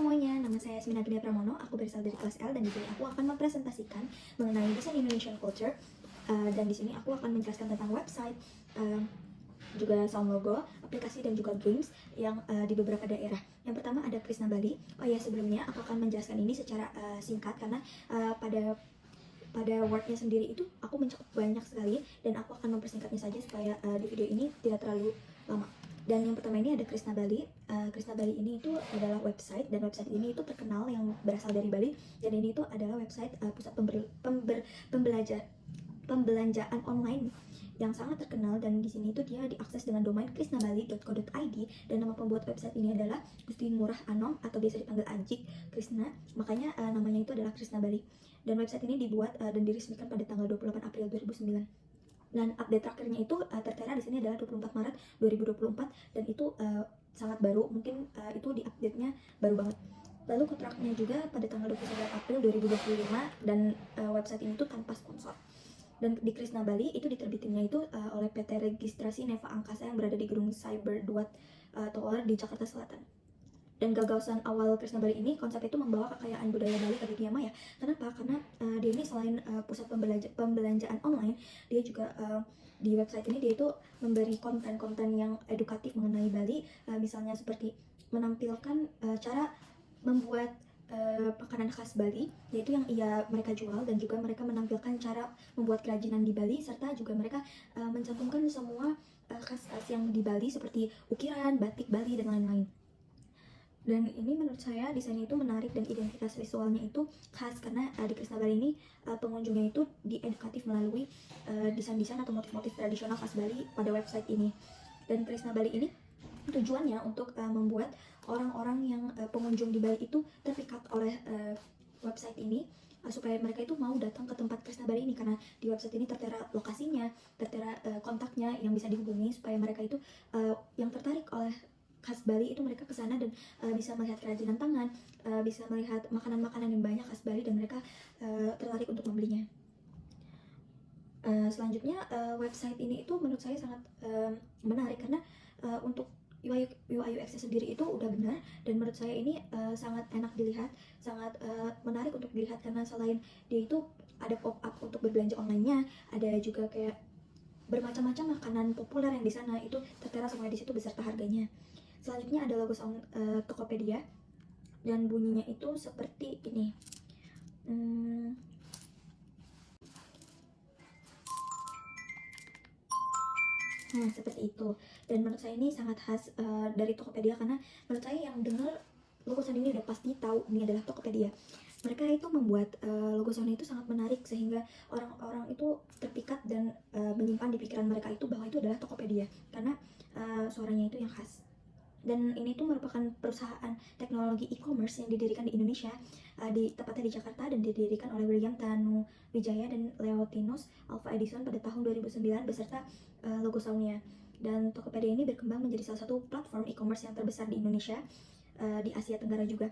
semuanya, nama saya Yasmin Agnia Pramono, aku berasal dari kelas L dan di sini aku akan mempresentasikan mengenai desain Indonesian culture. Dan di sini aku akan menjelaskan tentang website, juga sound logo, aplikasi dan juga games yang di beberapa daerah. Yang pertama ada Krisna Bali. Oh ya, sebelumnya aku akan menjelaskan ini secara singkat karena pada wordnya sendiri itu aku mencakup banyak sekali dan aku akan mempersingkatnya saja supaya di video ini tidak terlalu lama. Dan yang pertama ini ada Krisna Bali. Krisna Bali ini itu adalah website, dan website ini itu terkenal yang berasal dari Bali, dan ini itu adalah website pusat pembelanjaan online yang sangat terkenal, dan di sini itu dia diakses dengan domain krisnabali.co.id, dan nama pembuat website ini adalah Gusti Ngurah Anom atau biasa dipanggil Ajik Krisna, makanya namanya itu adalah Krisna Bali. Dan website ini dibuat dan diresmikan pada tanggal 28 April 2009. Dan update terakhirnya itu tertera di sini adalah 24 Maret 2024, dan itu sangat baru, mungkin itu di update-nya baru banget. Lalu kontraknya juga pada tanggal 29 April 2025, dan website ini tuh tanpa sponsor. Dan di Krisna Bali itu diterbitinnya itu oleh PT Registrasi Neva Angkasa yang berada di Gedung Cyber Duat Tower di Jakarta Selatan. Dan gagasan awal Krisna Bali ini, konsep itu membawa kekayaan budaya Bali ke dunia maya. Kenapa? Karena dia ini selain pusat pembelanjaan online, dia juga di website ini dia itu memberi konten-konten yang edukatif mengenai Bali, misalnya seperti menampilkan cara membuat makanan khas Bali, yaitu yang mereka jual, dan juga mereka menampilkan cara membuat kerajinan di Bali, serta juga mereka mencantumkan semua khas-khas yang di Bali seperti ukiran, batik Bali, dan lain-lain. Dan ini menurut saya desain itu menarik dan identitas visualnya itu khas, karena di Krisna Bali ini pengunjungnya itu diedukatif melalui desain-desain atau motif-motif tradisional khas Bali pada website ini. Dan Krisna Bali ini tujuannya untuk membuat orang-orang yang pengunjung di Bali itu terpikat oleh website ini, supaya mereka itu mau datang ke tempat Krisna Bali ini, karena di website ini tertera lokasinya, tertera kontaknya yang bisa dihubungi, supaya mereka itu yang tertarik oleh khas Bali itu mereka ke sana dan bisa melihat kerajinan tangan, bisa melihat makanan-makanan yang banyak khas Bali, dan mereka tertarik untuk membelinya. Selanjutnya website ini itu menurut saya sangat menarik, karena untuk UI UX sendiri itu udah benar, dan menurut saya ini sangat enak dilihat, sangat menarik untuk dilihat, karena selain dia itu ada pop-up untuk berbelanja online-nya, ada juga kayak bermacam-macam makanan populer yang di sana itu tertera semuanya di situ beserta harganya. Selanjutnya ada logo sound Tokopedia, dan bunyinya itu seperti ini. Nah, seperti itu. Dan menurut saya ini sangat khas dari Tokopedia, karena menurut saya yang dengar logo sound ini udah pasti tahu ini adalah Tokopedia. Mereka itu membuat logo sound itu sangat menarik, sehingga orang-orang itu terpikat dan menyimpan di pikiran mereka itu bahwa itu adalah Tokopedia, karena suaranya itu yang khas. Dan ini tuh merupakan perusahaan teknologi e-commerce yang didirikan di Indonesia, tepatnya di Jakarta, dan didirikan oleh William Tanu Wijaya dan Leontinus Alva Edison pada tahun 2009 beserta logo soundnya. Dan Tokopedia ini berkembang menjadi salah satu platform e-commerce yang terbesar di Indonesia, di Asia Tenggara juga.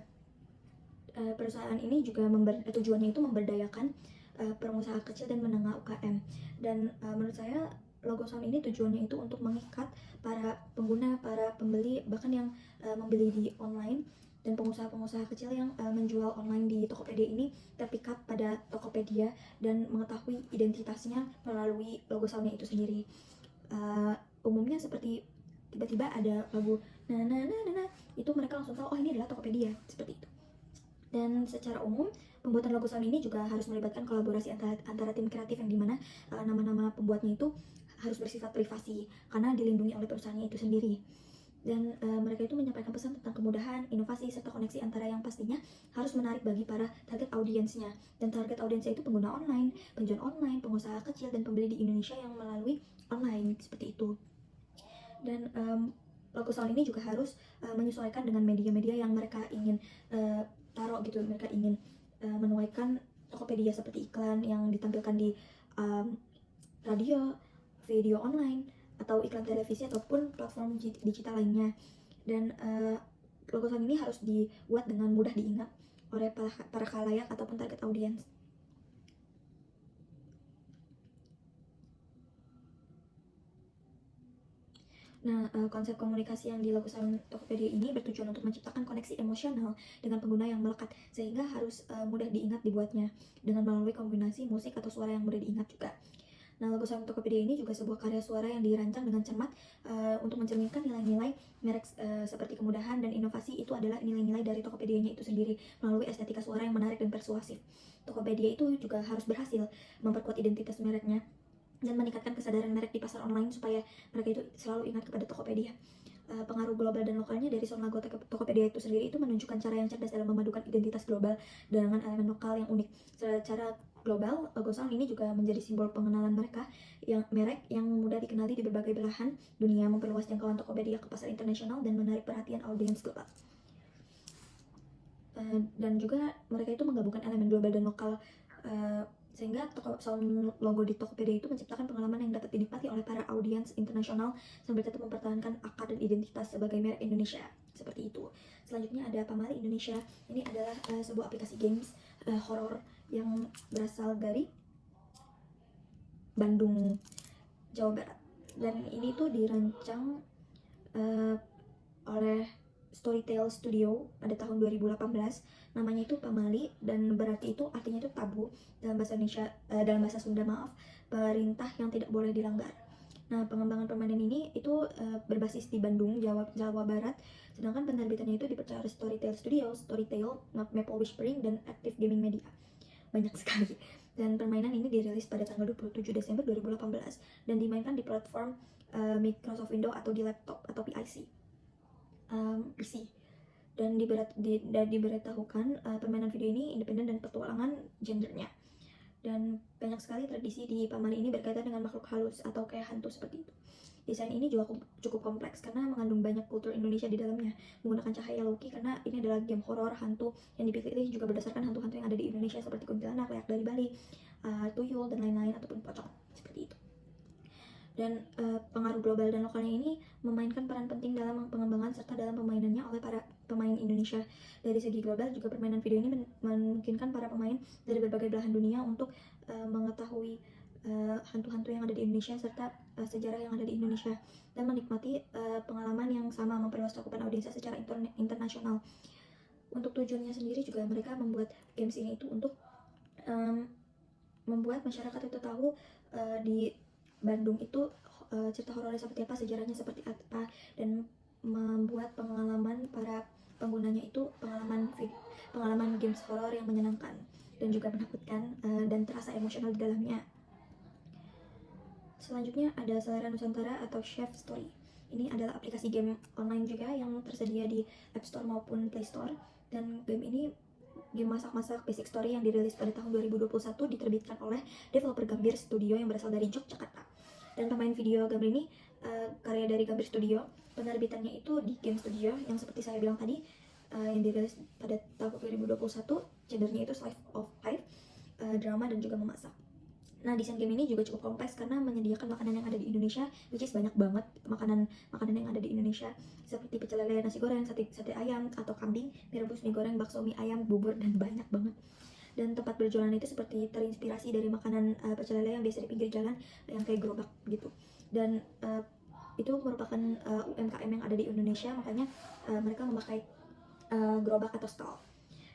Perusahaan ini juga tujuannya itu memberdayakan pengusaha kecil dan menengah UKM. Dan menurut saya logo sound ini tujuannya itu untuk mengikat para pengguna, para pembeli, bahkan yang membeli di online, dan pengusaha-pengusaha kecil yang menjual online di Tokopedia ini terpikat pada Tokopedia dan mengetahui identitasnya melalui logo soundnya itu sendiri. Umumnya seperti tiba-tiba ada lagu na na na na, itu mereka langsung tahu oh ini adalah Tokopedia, seperti itu. Dan secara umum pembuatan logo sound ini juga harus melibatkan kolaborasi antara tim kreatif, yang dimana nama-nama pembuatnya itu harus bersifat privasi karena dilindungi oleh perusahaannya itu sendiri. Dan mereka itu menyampaikan pesan tentang kemudahan, inovasi, serta koneksi antara yang pastinya harus menarik bagi para target audiensnya. Dan target audiensnya itu pengguna online, penjual online, pengusaha kecil, dan pembeli di Indonesia yang melalui online, seperti itu. Dan logo sound ini juga harus menyesuaikan dengan media-media yang mereka ingin taruh gitu. Mereka ingin menuaikan Tokopedia seperti iklan yang ditampilkan di radio, video online, atau iklan televisi ataupun platform digital lainnya. Dan logo sound ini harus dibuat dengan mudah diingat oleh para khalayak ataupun target audiens. Nah, konsep komunikasi yang di logo salon Tokopedia ini bertujuan untuk menciptakan koneksi emosional dengan pengguna yang melekat, sehingga harus mudah diingat dibuatnya dengan melalui kombinasi musik atau suara yang mudah diingat juga. Nah, logo salon Tokopedia ini juga sebuah karya suara yang dirancang dengan cermat untuk mencerminkan nilai-nilai merek seperti kemudahan dan inovasi. Itu adalah nilai-nilai dari Tokopedia-nya itu sendiri melalui estetika suara yang menarik dan persuasif. Tokopedia itu juga harus berhasil memperkuat identitas mereknya dan meningkatkan kesadaran merek di pasar online supaya mereka itu selalu ingat kepada Tokopedia. Pengaruh global dan lokalnya dari sound logo Tokopedia itu sendiri itu menunjukkan cara yang cerdas dalam memadukan identitas global dengan elemen lokal yang unik. Secara global, logo sound ini juga menjadi simbol pengenalan mereka yang merek yang mudah dikenali di berbagai belahan dunia, memperluas jangkauan Tokopedia ke pasar internasional dan menarik perhatian audiens global. Dan juga mereka itu menggabungkan elemen global dan lokal sehingga sound logo di Tokopedia itu menciptakan pengalaman yang dapat dinikmati oleh para audiens internasional sambil tetap mempertahankan akar dan identitas sebagai merek Indonesia. Seperti itu. Selanjutnya ada Pamali Indonesia. Ini adalah sebuah aplikasi games horor yang berasal dari Bandung, Jawa Barat. Dan ini tuh dirancang oleh Storytel Studio pada tahun 2018. Namanya itu Pamali dan berarti itu artinya itu tabu dalam bahasa Indonesia, dalam bahasa Sunda maaf, perintah yang tidak boleh dilanggar. Nah, pengembangan permainan ini itu berbasis di Bandung, Jawa Barat. Sedangkan penerbitannya itu dipercaya oleh Storytel Studio, Storytel, Maple Whispering, dan Active Gaming Media. Banyak sekali. Dan permainan ini dirilis pada tanggal 27 Desember 2018 dan dimainkan di platform Microsoft Windows atau di laptop atau PC. Dan diberitahukan permainan video ini independen dan petualangan gendernya. Dan banyak sekali tradisi di Pamali ini berkaitan dengan makhluk halus atau kayak hantu seperti itu. Desain ini juga cukup kompleks karena mengandung banyak kultur Indonesia di dalamnya, menggunakan cahaya loki karena ini adalah game horor hantu yang dipilih juga berdasarkan hantu-hantu yang ada di Indonesia seperti kuntilanak, leak dari Bali, tuyul, dan lain-lain ataupun pocong seperti itu. Dan pengaruh global dan lokalnya ini memainkan peran penting dalam pengembangan serta dalam pemainannya oleh para pemain Indonesia. Dari segi global juga permainan video ini memungkinkan para pemain dari berbagai belahan dunia untuk mengetahui hantu-hantu yang ada di Indonesia serta sejarah yang ada di Indonesia dan menikmati pengalaman yang sama, memperluas cakupan audiensnya secara internasional. Untuk tujuannya sendiri juga mereka membuat games ini itu untuk membuat masyarakat itu tahu di Bandung itu cerita horornya seperti apa, sejarahnya seperti apa, dan membuat pengalaman para penggunanya itu pengalaman games horor yang menyenangkan dan juga menakutkan dan terasa emosional di dalamnya. Selanjutnya ada Selera Nusantara atau Chef Story. Ini adalah aplikasi game online juga yang tersedia di App Store maupun Play Store. Dan game ini game masak-masak basic story yang dirilis pada tahun 2021 diterbitkan oleh developer Gambir Studio yang berasal dari Yogyakarta. Dan pemain video Gambir ini karya dari Gambir Studio. Penerbitannya itu di Game Studio yang seperti saya bilang tadi yang dirilis pada tahun 2021. Gendernya itu slice of life, drama dan juga memasak. Nah, desain game ini juga cukup kompleks karena menyediakan makanan yang ada di Indonesia, which is banyak banget makanan yang ada di Indonesia seperti pecel lele, nasi goreng, sate ayam atau kambing, mie rebus, mie goreng, bakso, mie ayam, bubur, dan banyak banget. Dan tempat berjualan itu seperti terinspirasi dari makanan pecel lele yang biasa di pinggir jalan yang kayak gerobak gitu. Dan itu merupakan UMKM yang ada di Indonesia, makanya mereka memakai gerobak atau stall.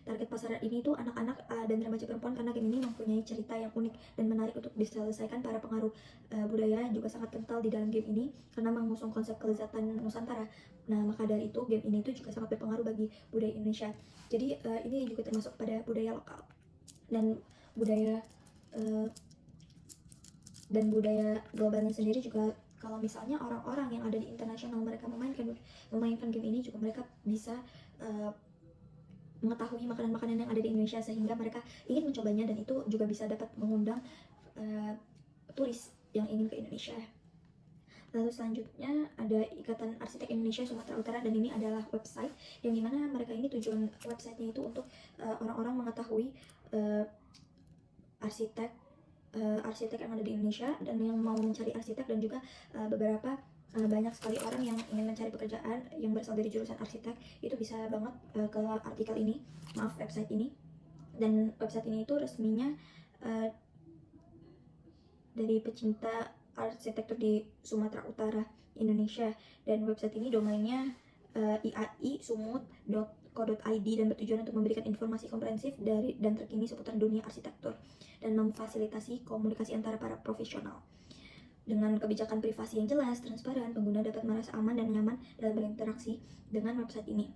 Target pasar ini tuh anak-anak dan remaja perempuan karena game ini mempunyai cerita yang unik dan menarik untuk diselesaikan. Para pengaruh budaya juga sangat kental di dalam game ini karena mengusung konsep kelezatan Nusantara. Nah, maka dari itu game ini tuh juga sangat berpengaruh bagi budaya Indonesia. Jadi ini juga termasuk pada budaya lokal dan budaya globalnya sendiri juga. Kalau misalnya orang-orang yang ada di internasional mereka memainkan game ini juga mereka bisa mengetahui makanan-makanan yang ada di Indonesia sehingga mereka ingin mencobanya, dan itu juga bisa dapat mengundang turis yang ingin ke Indonesia. Lalu selanjutnya ada Ikatan Arsitek Indonesia Sumatera Utara, dan ini adalah website yang dimana mereka ini tujuan websitenya itu untuk orang-orang mengetahui arsitek yang ada di Indonesia dan yang mau mencari arsitek, dan juga beberapa banyak sekali orang yang ingin mencari pekerjaan yang berasal dari jurusan arsitek itu bisa banget ke artikel ini, website ini. Dan website ini itu resminya dari pecinta arsitektur di Sumatera Utara, Indonesia. Dan website ini domainnya iai.sumut.co.id dan bertujuan untuk memberikan informasi komprehensif dari dan terkini seputar dunia arsitektur dan memfasilitasi komunikasi antara para profesional. Dengan kebijakan privasi yang jelas, transparan, pengguna dapat merasa aman dan nyaman dalam berinteraksi dengan website ini.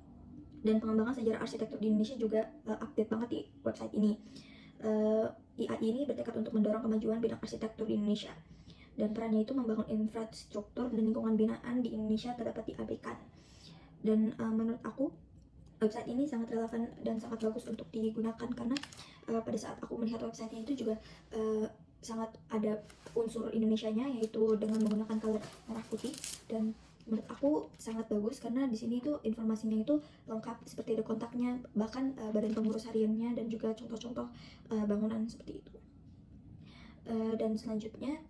Dan pengembangan sejarah arsitektur di Indonesia juga update banget di website ini. IAI ini bertekad untuk mendorong kemajuan bidang arsitektur di Indonesia, dan perannya itu membangun infrastruktur dan lingkungan binaan di Indonesia terdapat diabaikan. Dan menurut aku website ini sangat relevan dan sangat bagus untuk digunakan karena pada saat aku melihat websitenya itu juga sangat ada unsur Indonesianya, yaitu dengan menggunakan color merah putih. Dan menurut aku sangat bagus karena di sini tuh informasinya itu lengkap, seperti ada kontaknya, bahkan badan pengurus hariannya dan juga contoh-contoh bangunan seperti itu. Dan selanjutnya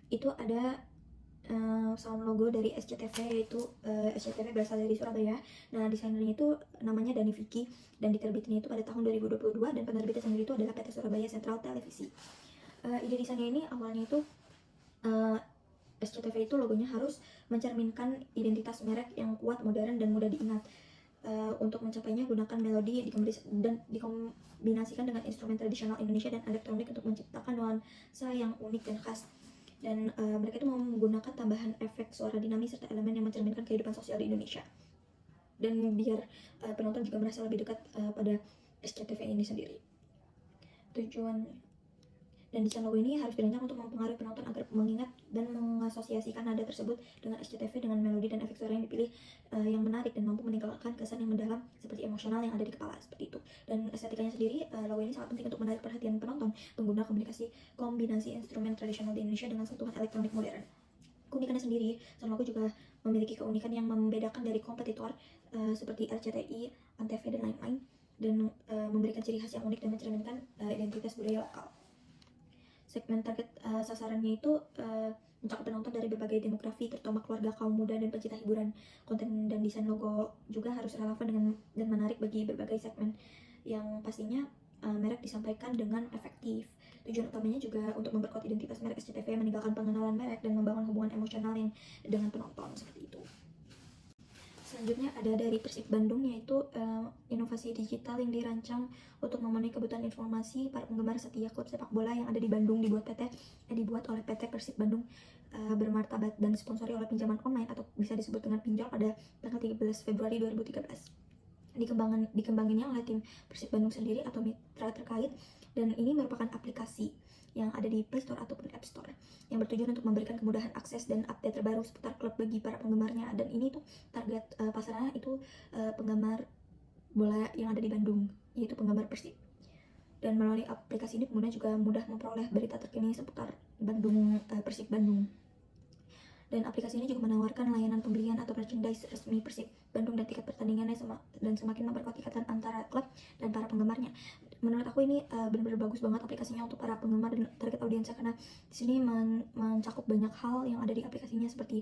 itu ada sound logo dari SCTV, yaitu SCTV berasal dari Surabaya. Nah, desainernya itu namanya Dani Vicky dan diterbitinnya itu pada tahun 2022 dan penerbitnya sendiri itu adalah PT Surabaya Sentral Televisi. Ide desainnya ini awalnya itu SCTV itu logonya harus mencerminkan identitas merek yang kuat, modern, dan mudah diingat. Untuk mencapainya gunakan melodi dan dikombinasikan dengan instrumen tradisional Indonesia dan elektronik untuk menciptakan nuansa yang unik dan khas. Dan mereka itu menggunakan tambahan efek suara dinamis serta elemen yang mencerminkan kehidupan sosial di Indonesia. Dan biar penonton juga merasa lebih dekat pada SCTV ini sendiri. Tujuan dan desain logo ini harus dirancang untuk mempengaruhi penonton agar mengingat dan mengasosiasikan nada tersebut dengan SCTV dengan melodi dan efek suara yang dipilih yang menarik dan mampu meninggalkan kesan yang mendalam seperti emosional yang ada di kepala, seperti itu. Dan estetikanya sendiri, logo ini sangat penting untuk menarik perhatian penonton pengguna kombinasi instrumen tradisional di Indonesia dengan sentuhan elektronik modern. Keunikannya sendiri, sound logo juga memiliki keunikan yang membedakan dari kompetitor seperti RCTI, Antv, dan lain-lain, dan memberikan ciri khas yang unik dan mencerminkan identitas budaya lokal. Segmen target sasarannya itu mencakup penonton dari berbagai demografi, terutama keluarga, kaum muda, dan pencinta hiburan. Konten dan desain logo juga harus relevan dan menarik bagi berbagai segmen, yang pastinya merek disampaikan dengan efektif. Tujuan utamanya juga untuk memperkuat identitas merek SCTV, meninggalkan pengenalan merek, dan membangun hubungan emosional yang dengan penonton, seperti itu. Selanjutnya ada dari Persib Bandung, yaitu inovasi digital yang dirancang untuk memenuhi kebutuhan informasi para penggemar setia klub sepak bola yang ada di Bandung, dibuat oleh PT Persib Bandung, bermartabat dan disponsori oleh pinjaman online atau bisa disebut dengan pinjol pada tanggal 13 Februari 2013. Dikembanginnya oleh tim Persib Bandung sendiri atau mitra terkait, dan ini merupakan aplikasi yang ada di Play Store ataupun App Store yang bertujuan untuk memberikan kemudahan akses dan update terbaru seputar klub bagi para penggemarnya. Dan ini tuh target pasarnya itu penggemar bola yang ada di Bandung, yaitu penggemar Persib. Dan melalui aplikasi ini pengguna juga mudah memperoleh berita terkini seputar Persib Bandung. Dan aplikasi ini juga menawarkan layanan pembelian atau merchandise resmi Persib Bandung dan tiket pertandingannya dan semakin memperkuat ikatan antara klub dan para penggemarnya. Menurut aku ini benar-benar bagus banget aplikasinya untuk para penggemar dan target audiensnya, karena di sini mencakup banyak hal yang ada di aplikasinya, seperti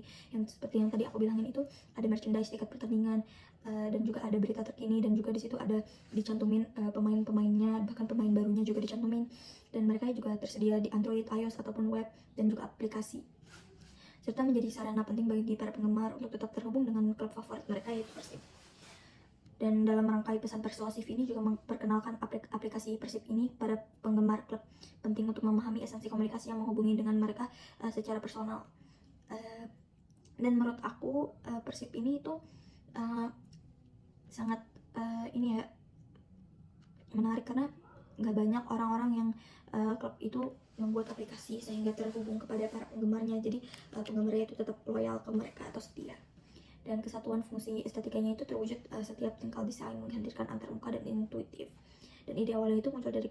yang tadi aku bilangin itu ada merchandise, tiket pertandingan, dan juga ada berita terkini, dan juga di situ ada dicantumin pemain-pemainnya, bahkan pemain barunya juga dicantumin, dan mereka juga tersedia di Android, iOS ataupun web dan juga aplikasi, serta menjadi sarana penting bagi para penggemar untuk tetap terhubung dengan klub favorit mereka, yaitu Persib. Dan dalam rangkai pesan persuasif ini juga memperkenalkan aplikasi Persib ini pada penggemar klub, penting untuk memahami esensi komunikasi yang menghubungi dengan mereka secara personal. Dan menurut aku Persib ini itu sangat ini ya, menarik karena nggak banyak orang-orang yang klub itu membuat aplikasi sehingga terhubung kepada para penggemarnya, jadi penggemarnya itu tetap loyal ke mereka atau setia. Dan kesatuan fungsi estetikanya itu terwujud setiap tingkah desain menghadirkan antarmuka dan intuitif. Dan ide awalnya itu muncul dari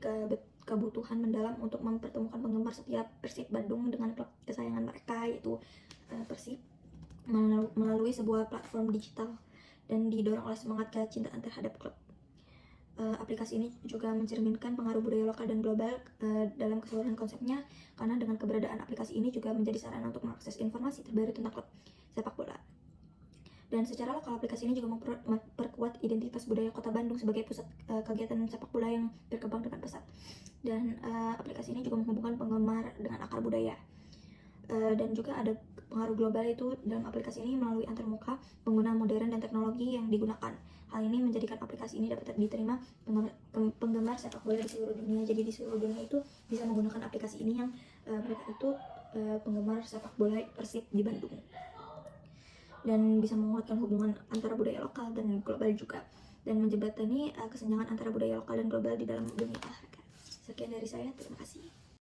kebutuhan mendalam untuk mempertemukan penggemar setiap Persib Bandung dengan klub kesayangan mereka, yaitu Persib, melalui sebuah platform digital, dan didorong oleh semangat kecintaan terhadap klub. Aplikasi ini juga mencerminkan pengaruh budaya lokal dan global dalam keseluruhan konsepnya, karena dengan keberadaan aplikasi ini juga menjadi sarana untuk mengakses informasi terbaru tentang klub sepak bola. Dan secara lokal, aplikasi ini juga memperkuat identitas budaya kota Bandung sebagai pusat kegiatan sepak bola yang berkembang dengan pesat. Dan aplikasi ini juga menghubungkan penggemar dengan akar budaya. Dan juga ada pengaruh global itu dalam aplikasi ini melalui antarmuka pengguna modern dan teknologi yang digunakan. Hal ini menjadikan aplikasi ini dapat diterima penggemar sepak bola di seluruh dunia. Jadi di seluruh dunia itu bisa menggunakan aplikasi ini yang mereka itu penggemar sepak bola Persib di Bandung. Dan bisa menguatkan hubungan antara budaya lokal dan global juga, dan menjembatani kesenjangan antara budaya lokal dan global di dalam dunia olahraga. Sekian dari saya, terima kasih.